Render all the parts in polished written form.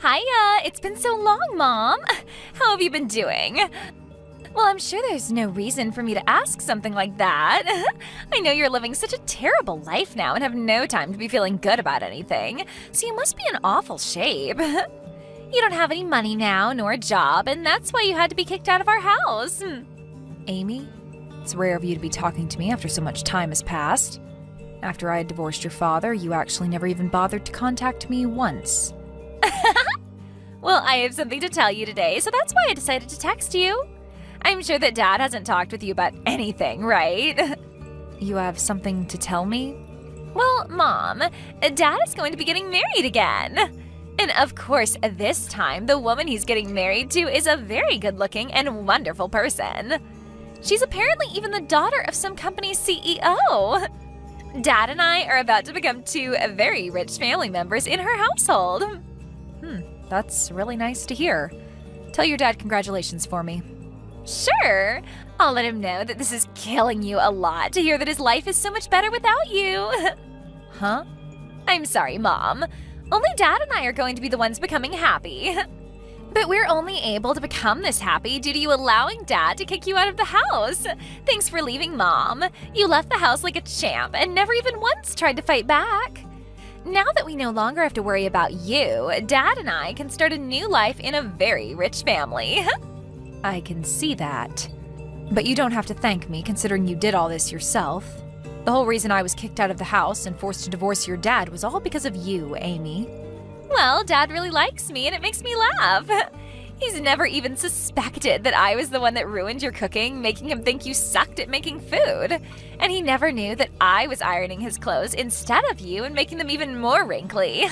Hiya! It's been so long, Mom! How have you been doing? Well, I'm sure there's no reason for me to ask something like that. I know you're living such a terrible life now and have no time to be feeling good about anything, so you must be in awful shape. You don't have any money now, nor a job, and that's why you had to be kicked out of our house. Amy, it's rare of you to be talking to me after so much time has passed. After I had divorced your father, you actually never even bothered to contact me once. Well, I have something to tell you today, so that's why I decided to text you. I'm sure that Dad hasn't talked with you about anything, right? You have something to tell me? Well, Mom, Dad is going to be getting married again. And of course, this time, the woman he's getting married to is a very good-looking and wonderful person. She's apparently even the daughter of some company's CEO. Dad and I are about to become two very rich family members in her household. That's really nice to hear. Tell your dad congratulations for me. Sure. I'll let him know that this is killing you a lot to hear that his life is so much better without you. Huh? I'm sorry, Mom. Only Dad and I are going to be the ones becoming happy. But we're only able to become this happy due to you allowing Dad to kick you out of the house. Thanks for leaving, Mom. You left the house like a champ and never even once tried to fight back. Now that we no longer have to worry about you, Dad and I can start a new life in a very rich family. I can see that. But you don't have to thank me, considering you did all this yourself. The whole reason I was kicked out of the house and forced to divorce your dad was all because of you, Amy. Well, Dad really likes me and it makes me laugh. He's never even suspected that I was the one that ruined your cooking, making him think you sucked at making food. And he never knew that I was ironing his clothes instead of you and making them even more wrinkly.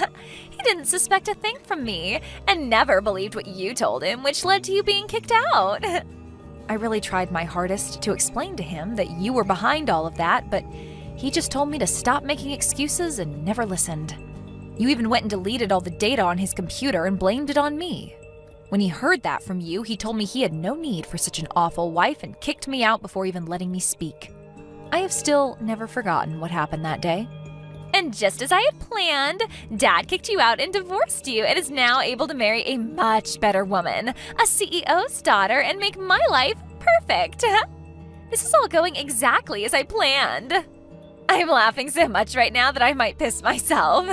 He didn't suspect a thing from me and never believed what you told him, which led to you being kicked out. I really tried my hardest to explain to him that you were behind all of that, but he just told me to stop making excuses and never listened. You even went and deleted all the data on his computer and blamed it on me. When he heard that from you, he told me he had no need for such an awful wife and kicked me out before even letting me speak. I have still never forgotten what happened that day. And just as I had planned, Dad kicked you out and divorced you and is now able to marry a much better woman, a CEO's daughter, and make my life perfect. This is all going exactly as I planned. I'm laughing so much right now that I might piss myself.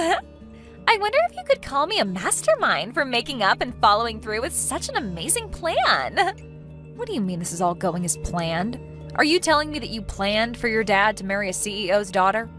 I wonder if you could call me a mastermind for making up and following through with such an amazing plan. What do you mean this is all going as planned? Are you telling me that you planned for your dad to marry a CEO's daughter?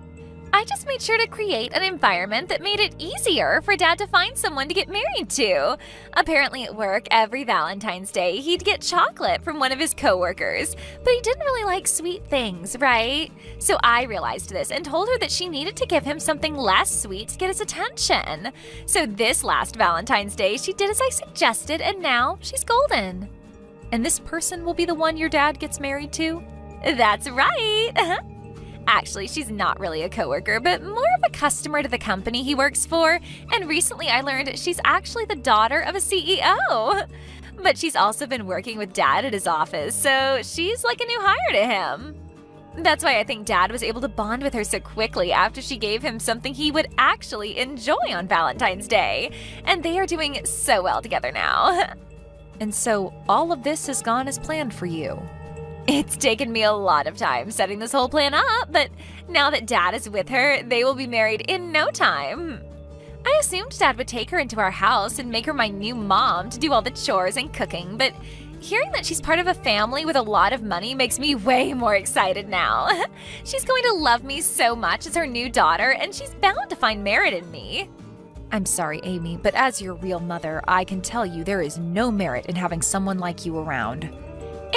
I just made sure to create an environment that made it easier for Dad to find someone to get married to. Apparently at work, every Valentine's Day, he'd get chocolate from one of his coworkers, but he didn't really like sweet things, right? So I realized this and told her that she needed to give him something less sweet to get his attention. So this last Valentine's Day, she did as I suggested, and now she's golden. And this person will be the one your dad gets married to? That's right! Actually, she's not really a coworker, but more of a customer to the company he works for, and recently I learned she's actually the daughter of a CEO. But she's also been working with Dad at his office, so she's like a new hire to him. That's why I think Dad was able to bond with her so quickly after she gave him something he would actually enjoy on Valentine's Day, and they are doing so well together now. And so all of this has gone as planned for you. It's taken me a lot of time setting this whole plan up, but now that Dad is with her, they will be married in no time. I assumed Dad would take her into our house and make her my new mom to do all the chores and cooking, but hearing that she's part of a family with a lot of money makes me way more excited now. She's going to love me so much as her new daughter, and she's bound to find merit in me. I'm sorry, Amy, but as your real mother, I can tell you there is no merit in having someone like you around.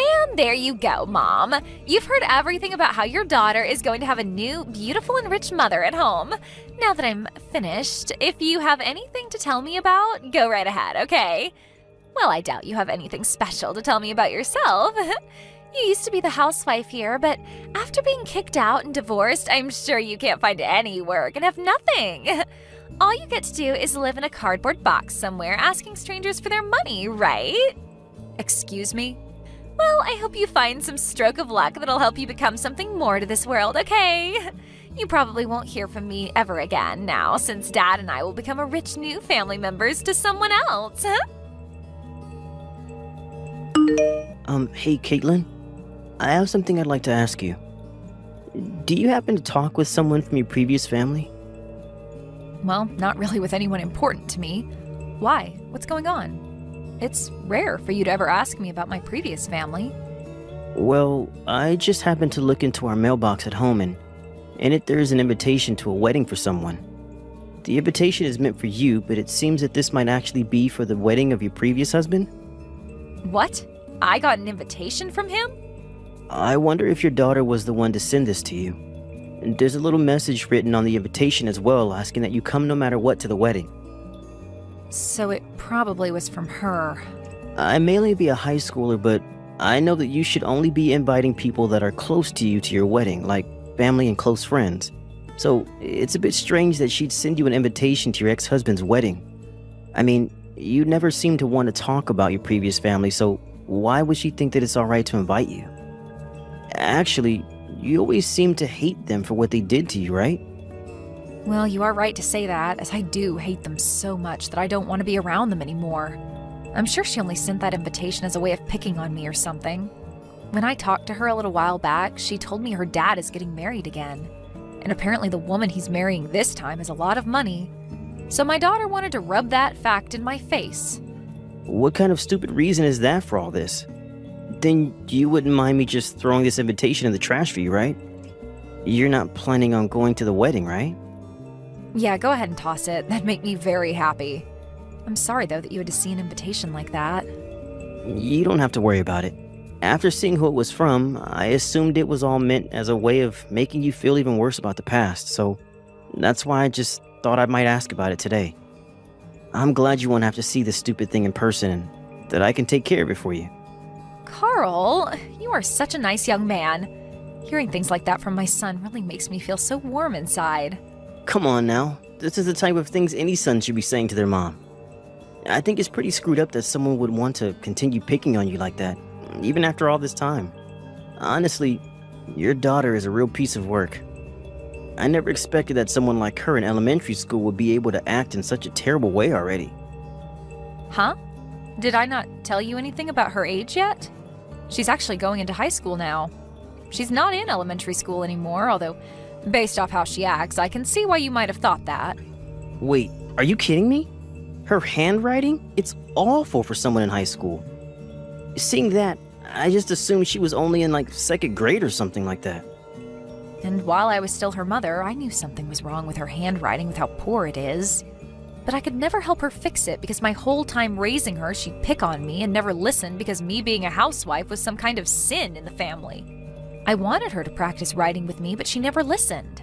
And there you go, Mom. You've heard everything about how your daughter is going to have a new, beautiful and rich mother at home. Now that I'm finished, if you have anything to tell me about, go right ahead, okay? Well, I doubt you have anything special to tell me about yourself. You used to be the housewife here, but after being kicked out and divorced, I'm sure you can't find any work and have nothing. All you get to do is live in a cardboard box somewhere asking strangers for their money, right? Excuse me? Well, I hope you find some stroke of luck that'll help you become something more to this world, okay? You probably won't hear from me ever again now, since Dad and I will become a rich new family members to someone else, huh? Hey, Caitlin. I have something I'd like to ask you. Do you happen to talk with someone from your previous family? Well, not really with anyone important to me. Why? What's going on? It's rare for you to ever ask me about my previous family. Well, I just happened to look into our mailbox at home, and in it there is an invitation to a wedding for someone. The invitation is meant for you, but it seems that this might actually be for the wedding of your previous husband. What? I got an invitation from him? I wonder if your daughter was the one to send this to you. And there's a little message written on the invitation as well, asking that you come no matter what to the wedding. So it probably was from her. I may only be a high schooler, but I know that you should only be inviting people that are close to you to your wedding, like family and close friends. So it's a bit strange that she'd send you an invitation to your ex-husband's wedding. I mean, you never seem to want to talk about your previous family, so why would she think that it's alright to invite you? Actually, you always seem to hate them for what they did to you, right? Well, you are right to say that, as I do hate them so much that I don't want to be around them anymore. I'm sure she only sent that invitation as a way of picking on me or something. When I talked to her a little while back, she told me her dad is getting married again. And apparently the woman he's marrying this time has a lot of money. So my daughter wanted to rub that fact in my face. What kind of stupid reason is that for all this? Then you wouldn't mind me just throwing this invitation in the trash for you, right? You're not planning on going to the wedding, right? Yeah, go ahead and toss it. That'd make me very happy. I'm sorry, though, that you had to see an invitation like that. You don't have to worry about it. After seeing who it was from, I assumed it was all meant as a way of making you feel even worse about the past, so that's why I just thought I might ask about it today. I'm glad you won't have to see this stupid thing in person and that I can take care of it for you. Carl, you are such a nice young man. Hearing things like that from my son really makes me feel so warm inside. Come on now, this is the type of things any son should be saying to their mom. I think it's pretty screwed up that someone would want to continue picking on you like that, even after all this time. Honestly, your daughter is a real piece of work. I never expected that someone like her in elementary school would be able to act in such a terrible way already. Huh? Did I not tell you anything about her age yet? She's actually going into high school now. She's not in elementary school anymore, although based off how she acts, I can see why you might have thought that. Wait, are you kidding me? Her handwriting? It's awful for someone in high school. Seeing that, I just assumed she was only in like second grade or something like that. And while I was still her mother, I knew something was wrong with her handwriting with how poor it is. But I could never help her fix it because my whole time raising her, she'd pick on me and never listen because me being a housewife was some kind of sin in the family. I wanted her to practice writing with me, but she never listened.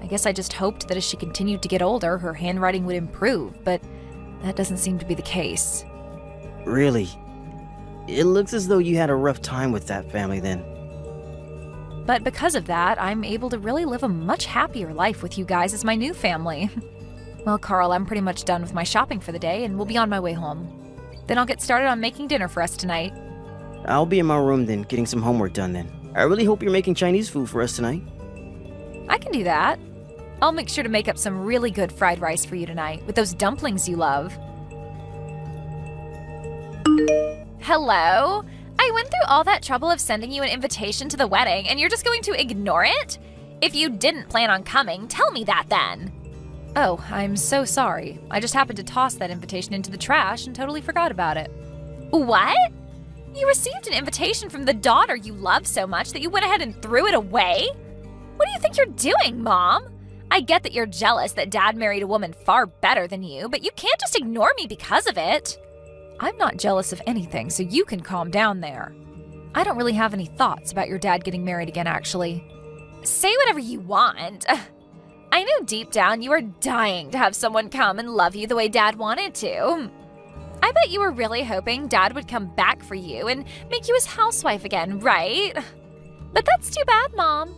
I guess I just hoped that as she continued to get older, her handwriting would improve, but that doesn't seem to be the case. Really? It looks as though you had a rough time with that family then. But because of that, I'm able to really live a much happier life with you guys as my new family. Well, Carl, I'm pretty much done with my shopping for the day and will be on my way home. Then I'll get started on making dinner for us tonight. I'll be in my room then, getting some homework done then. I really hope you're making Chinese food for us tonight. I can do that. I'll make sure to make up some really good fried rice for you tonight with those dumplings you love. Hello? I went through all that trouble of sending you an invitation to the wedding, and you're just going to ignore it? If you didn't plan on coming, tell me that then. Oh, I'm so sorry. I just happened to toss that invitation into the trash and totally forgot about it. What? You received an invitation from the daughter you love so much that you went ahead and threw it away? What do you think you're doing, Mom? I get that you're jealous that Dad married a woman far better than you, but you can't just ignore me because of it. I'm not jealous of anything, so you can calm down there. I don't really have any thoughts about your dad getting married again, actually. Say whatever you want. I know deep down you are dying to have someone come and love you the way Dad wanted to. I bet you were really hoping Dad would come back for you and make you his housewife again, right? But that's too bad, Mom.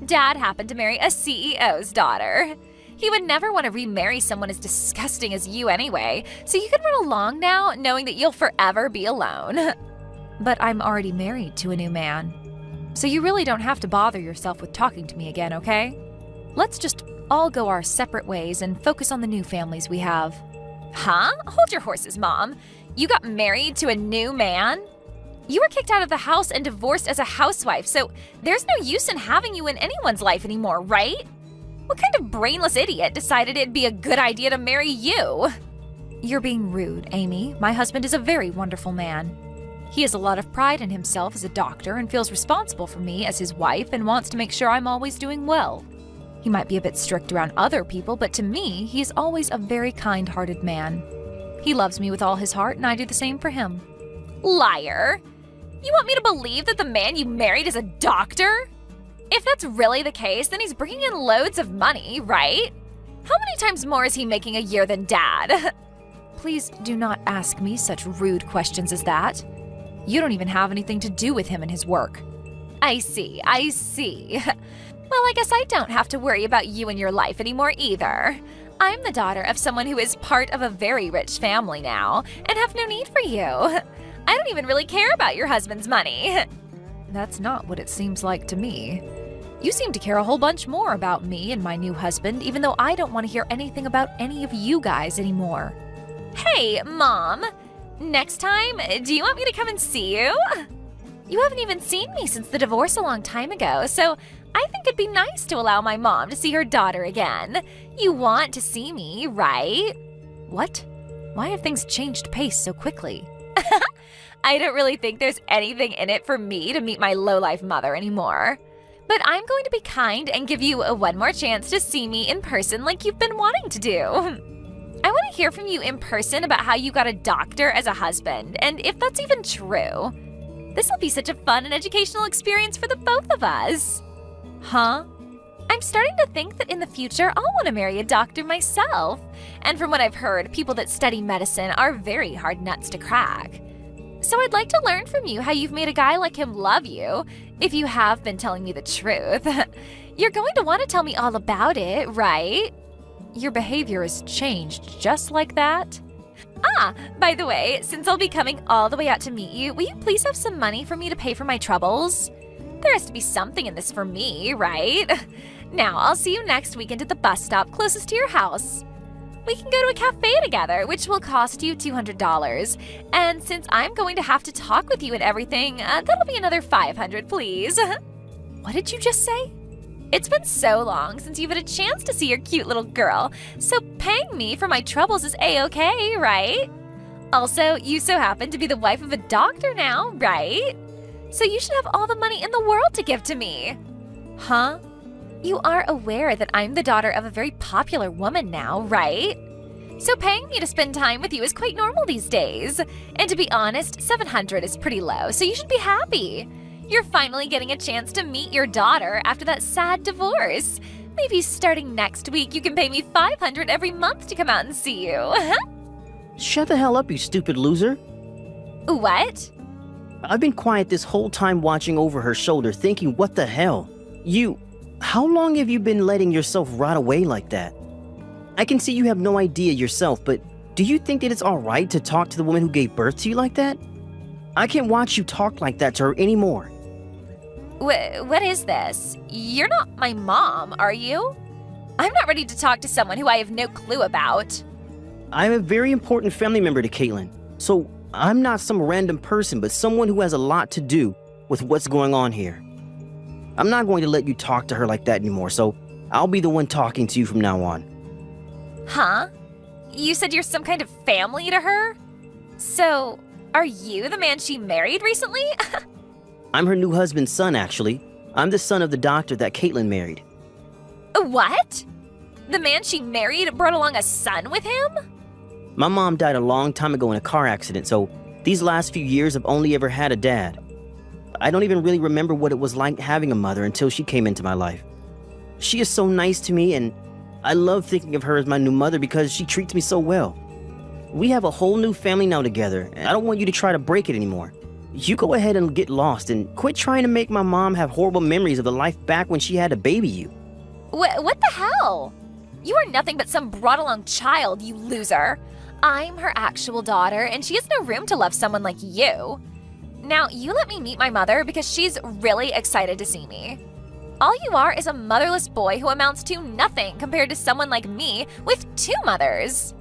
Dad happened to marry a CEO's daughter. He would never want to remarry someone as disgusting as you anyway, so you can run along now knowing that you'll forever be alone. But I'm already married to a new man. So you really don't have to bother yourself with talking to me again, okay? Let's just all go our separate ways and focus on the new families we have. Huh? Hold your horses, Mom. You got married to a new man? You were kicked out of the house and divorced as a housewife, so there's no use in having you in anyone's life anymore, right? What kind of brainless idiot decided it'd be a good idea to marry you? You're being rude, Amy. My husband is a very wonderful man. He has a lot of pride in himself as a doctor and feels responsible for me as his wife and wants to make sure I'm always doing well. He might be a bit strict around other people, but to me, he is always a very kind-hearted man. He loves me with all his heart, and I do the same for him. Liar! You want me to believe that the man you married is a doctor? If that's really the case, then he's bringing in loads of money, right? How many times more is he making a year than Dad? Please do not ask me such rude questions as that. You don't even have anything to do with him and his work. I see. Well, I guess I don't have to worry about you and your life anymore either. I'm the daughter of someone who is part of a very rich family now and have no need for you. I don't even really care about your husband's money. That's not what it seems like to me. You seem to care a whole bunch more about me and my new husband, even though I don't want to hear anything about any of you guys anymore. Hey, Mom. Next time, do you want me to come and see you? You haven't even seen me since the divorce a long time ago, so I think it'd be nice to allow my mom to see her daughter again. You want to see me, right? What? Why have things changed pace so quickly? I don't really think there's anything in it for me to meet my lowlife mother anymore. But I'm going to be kind and give you one more chance to see me in person like you've been wanting to do. I want to hear from you in person about how you got a doctor as a husband, and if that's even true. This will be such a fun and educational experience for the both of us. Huh? I'm starting to think that in the future I'll want to marry a doctor myself. And from what I've heard, people that study medicine are very hard nuts to crack. So I'd like to learn from you how you've made a guy like him love you, if you have been telling me the truth. You're going to want to tell me all about it, right? Your behavior has changed just like that? Ah, by the way, since I'll be coming all the way out to meet you, will you please have some money for me to pay for my troubles? There has to be something in this for me, right? Now, I'll see you next weekend at the bus stop closest to your house. We can go to a cafe together, which will cost you $200. And since I'm going to have to talk with you and everything, that'll be another $500, please. What did you just say? It's been so long since you've had a chance to see your cute little girl, so paying me for my troubles is A-okay, right? Also, you so happen to be the wife of a doctor now, right? So you should have all the money in the world to give to me. Huh? You are aware that I'm the daughter of a very popular woman now, right? So paying me to spend time with you is quite normal these days. And to be honest, $700 is pretty low, so you should be happy. You're finally getting a chance to meet your daughter after that sad divorce. Maybe starting next week, you can pay me $500 every month to come out and see you. Shut the hell up, you stupid loser. What? I've been quiet this whole time watching over her shoulder thinking, what the hell? How long have you been letting yourself rot away like that? I can see you have no idea yourself, but do you think that it's alright to talk to the woman who gave birth to you like that? I can't watch you talk like that to her anymore. What is this? You're not my mom, are you? I'm not ready to talk to someone who I have no clue about. I'm a very important family member to Caitlin, so I'm not some random person, but someone who has a lot to do with what's going on here. I'm not going to let you talk to her like that anymore, so I'll be the one talking to you from now on. Huh? You said you're some kind of family to her? So, are you the man she married recently? I'm her new husband's son, actually. I'm the son of the doctor that Caitlin married. What? The man she married brought along a son with him? My mom died a long time ago in a car accident, so these last few years I've only ever had a dad. I don't even really remember what it was like having a mother until she came into my life. She is so nice to me, and I love thinking of her as my new mother because she treats me so well. We have a whole new family now together, and I don't want you to try to break it anymore. You go ahead and get lost and quit trying to make my mom have horrible memories of the life back when she had to baby you. What the hell? You are nothing but some brought-along child, you loser. I'm her actual daughter, and she has no room to love someone like you. Now, you let me meet my mother because she's really excited to see me. All you are is a motherless boy who amounts to nothing compared to someone like me with 2 mothers.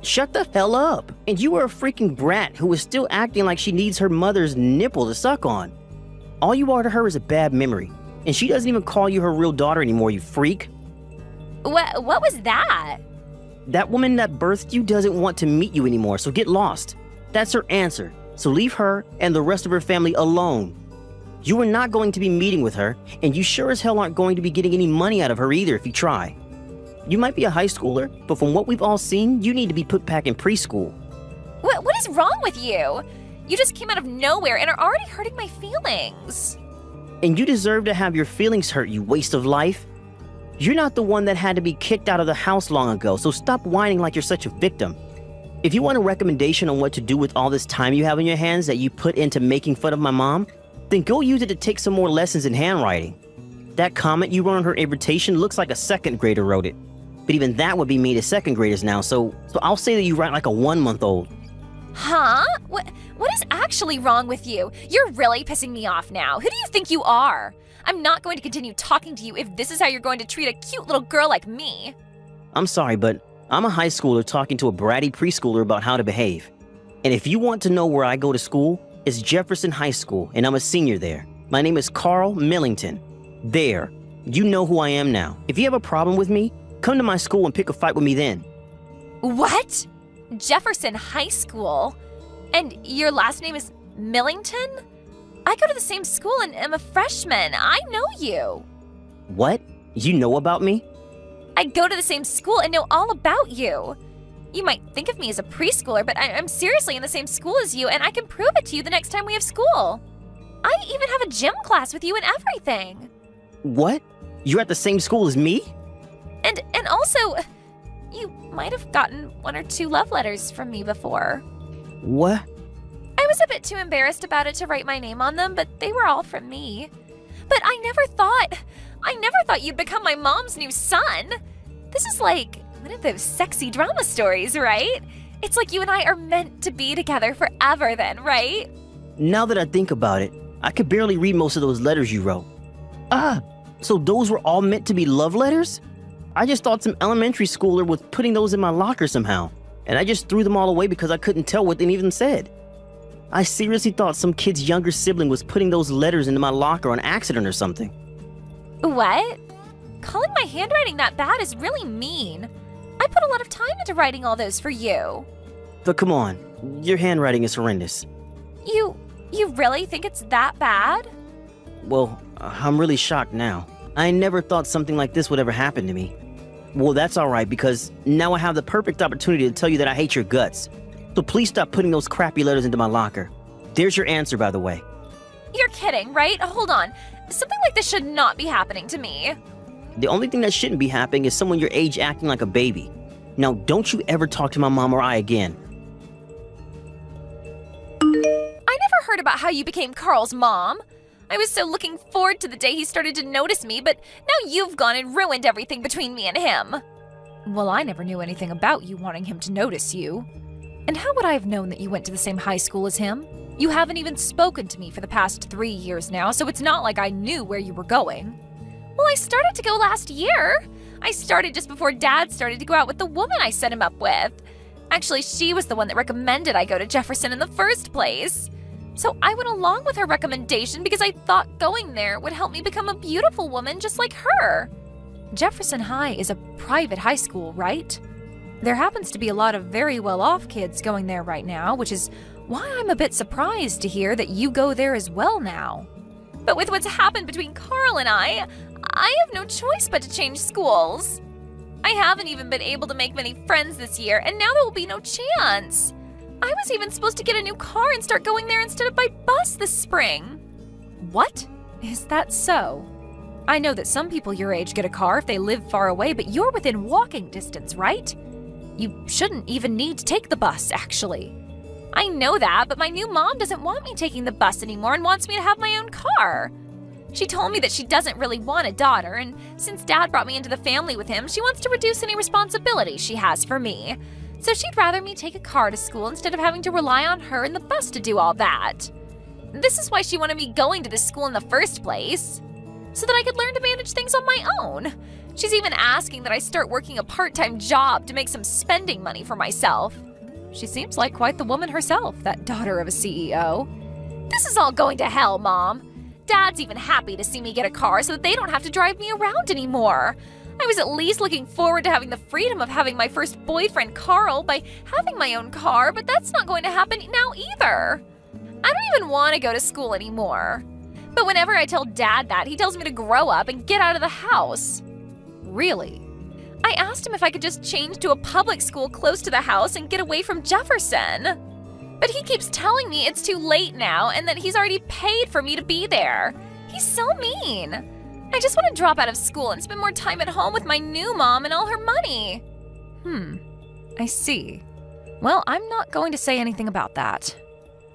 Shut the hell up. And you are a freaking brat who is still acting like she needs her mother's nipple to suck on. All you are to her is a bad memory. And she doesn't even call you her real daughter anymore, you freak. What was that? That woman that birthed you doesn't want to meet you anymore, so get lost. That's her answer. So leave her and the rest of her family alone. You are not going to be meeting with her, and you sure as hell aren't going to be getting any money out of her either if you try. You might be a high schooler, but from what we've all seen, you need to be put back in preschool. What is wrong with you? You just came out of nowhere and are already hurting my feelings. And you deserve to have your feelings hurt, you waste of life. You're not the one that had to be kicked out of the house long ago, so stop whining like you're such a victim. If you want a recommendation on what to do with all this time you have on your hands that you put into making fun of my mom, then go use it to take some more lessons in handwriting. That comment you wrote on her invitation looks like a 2nd grader wrote it. But even that would be mean to 2nd graders now, so I'll say that you write like a 1-month-old. Huh? What is actually wrong with you? You're really pissing me off now. Who do you think you are? I'm not going to continue talking to you if this is how you're going to treat a cute little girl like me. I'm sorry, but I'm a high schooler talking to a bratty preschooler about how to behave. And if you want to know where I go to school, it's Jefferson High School, and I'm a senior there. My name is Carl Millington. There. You know who I am now. If you have a problem with me, come to my school and pick a fight with me then. What? Jefferson High School? And your last name is Millington? I go to the same school and am a freshman. I know you. What? You know about me? I go to the same school and know all about you. You might think of me as a preschooler, but I'm seriously in the same school as you, and I can prove it to you the next time we have school. I even have a gym class with you and everything. What? You're at the same school as me? And also, you might have gotten 1 or 2 love letters from me before. What? I was a bit too embarrassed about it to write my name on them, but they were all from me. But I never thought you'd become my mom's new son. This is like one of those sexy drama stories, right? It's like you and I are meant to be together forever then, right? Now that I think about it, I could barely read most of those letters you wrote. So those were all meant to be love letters? I just thought some elementary schooler was putting those in my locker somehow, and I just threw them all away because I couldn't tell what they even said. I seriously thought some kid's younger sibling was putting those letters into my locker on accident or something. What? Calling my handwriting that bad is really mean. I put a lot of time into writing all those for you. But come on, your handwriting is horrendous. You really think it's that bad? Well, I'm really shocked now. I never thought something like this would ever happen to me. Well, that's alright because now I have the perfect opportunity to tell you that I hate your guts. So please stop putting those crappy letters into my locker. There's your answer, by the way. You're kidding, right? Hold on. Something like this should not be happening to me. The only thing that shouldn't be happening is someone your age acting like a baby. Now, don't you ever talk to my mom or I again. I never heard about how you became Carl's mom. I was so looking forward to the day he started to notice me, but now you've gone and ruined everything between me and him. Well, I never knew anything about you wanting him to notice you. And how would I have known that you went to the same high school as him? You haven't even spoken to me for the past 3 years now, so it's not like I knew where you were going. Well, I started to go last year. I started just before Dad started to go out with the woman I set him up with. Actually, she was the one that recommended I go to Jefferson in the first place. So I went along with her recommendation because I thought going there would help me become a beautiful woman just like her. Jefferson High is a private high school, right? There happens to be a lot of very well-off kids going there right now, which is why I'm a bit surprised to hear that you go there as well now. But with what's happened between Carl and I have no choice but to change schools. I haven't even been able to make many friends this year, and now there will be no chance. I was even supposed to get a new car and start going there instead of by bus this spring. What? Is that so? I know that some people your age get a car if they live far away, but you're within walking distance, right? You shouldn't even need to take the bus, actually. I know that, but my new mom doesn't want me taking the bus anymore and wants me to have my own car. She told me that she doesn't really want a daughter, and since Dad brought me into the family with him, she wants to reduce any responsibility she has for me. So she'd rather me take a car to school instead of having to rely on her and the bus to do all that. This is why she wanted me going to this school in the first place. so that I could learn to manage things on my own. She's even asking that I start working a part-time job to make some spending money for myself. She seems like quite the woman herself, that daughter of a CEO. This is all going to hell, Mom. Dad's even happy to see me get a car so that they don't have to drive me around anymore. I was at least looking forward to having the freedom of having my first boyfriend, Carl, by having my own car, but that's not going to happen now either. I don't even want to go to school anymore. But whenever I tell Dad that, he tells me to grow up and get out of the house. Really? I asked him if I could just change to a public school close to the house and get away from Jefferson. But he keeps telling me it's too late now and that he's already paid for me to be there. He's so mean. I just want to drop out of school and spend more time at home with my new mom and all her money. I see. Well, I'm not going to say anything about that.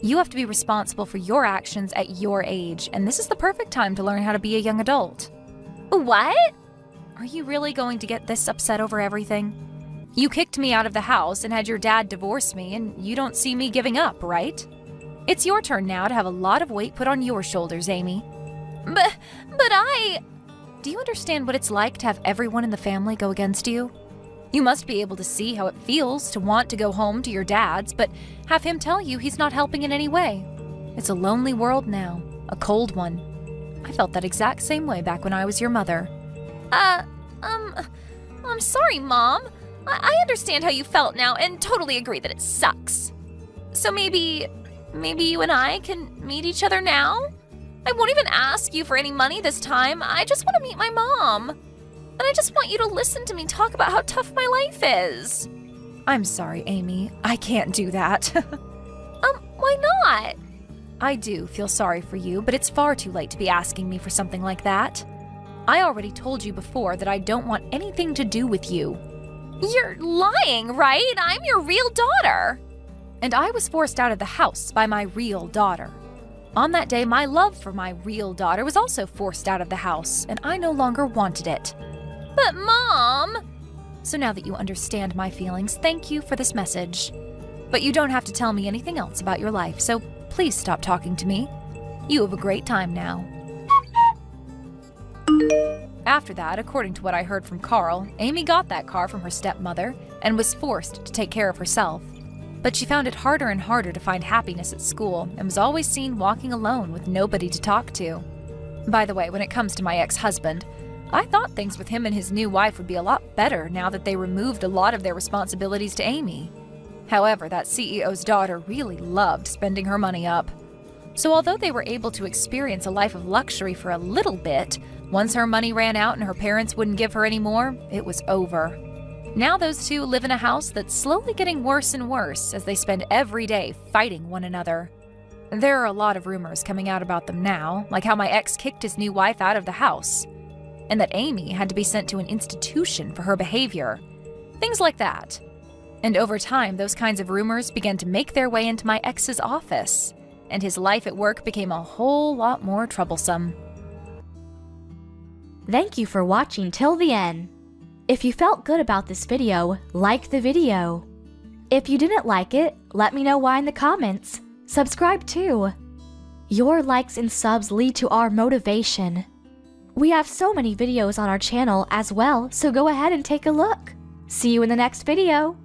You have to be responsible for your actions at your age, and this is the perfect time to learn how to be a young adult. What? Are you really going to get this upset over everything? You kicked me out of the house and had your dad divorce me, and you don't see me giving up, right? It's your turn now to have a lot of weight put on your shoulders, Amy. But I... Do you understand what it's like to have everyone in the family go against you? You must be able to see how it feels to want to go home to your dad's, but have him tell you he's not helping in any way. It's a lonely world now, a cold one. I felt that exact same way back when I was your mother. I'm sorry, Mom. I understand how you felt now and totally agree that it sucks. So maybe you and I can meet each other now? I won't even ask you for any money this time. I just want to meet my mom. And I just want you to listen to me talk about how tough my life is. I'm sorry, Amy. I can't do that. Why not? I do feel sorry for you, but it's far too late to be asking me for something like that. I already told you before that I don't want anything to do with you. You're lying, right? I'm your real daughter. And I was forced out of the house by my real daughter. On that day, my love for my real daughter was also forced out of the house, and I no longer wanted it. But Mom... So now that you understand my feelings, thank you for this message. But you don't have to tell me anything else about your life, so please stop talking to me. You have a great time now. After that, according to what I heard from Carl, Amy got that car from her stepmother and was forced to take care of herself. But she found it harder and harder to find happiness at school and was always seen walking alone with nobody to talk to. By the way, when it comes to my ex-husband, I thought things with him and his new wife would be a lot better now that they removed a lot of their responsibilities to Amy. However, that CEO's daughter really loved spending her money up. So although they were able to experience a life of luxury for a little bit, once her money ran out and her parents wouldn't give her any more, it was over. Now those two live in a house that's slowly getting worse and worse as they spend every day fighting one another. There are a lot of rumors coming out about them now, like how my ex kicked his new wife out of the house, and that Amy had to be sent to an institution for her behavior. Things like that. And over time, those kinds of rumors began to make their way into my ex's office, and his life at work became a whole lot more troublesome. Thank you for watching till the end. If you felt good about this video, like the video. If you didn't like it, let me know why in the comments. Subscribe too. Your likes and subs lead to our motivation. We have so many videos on our channel as well, so go ahead and take a look. See you in the next video.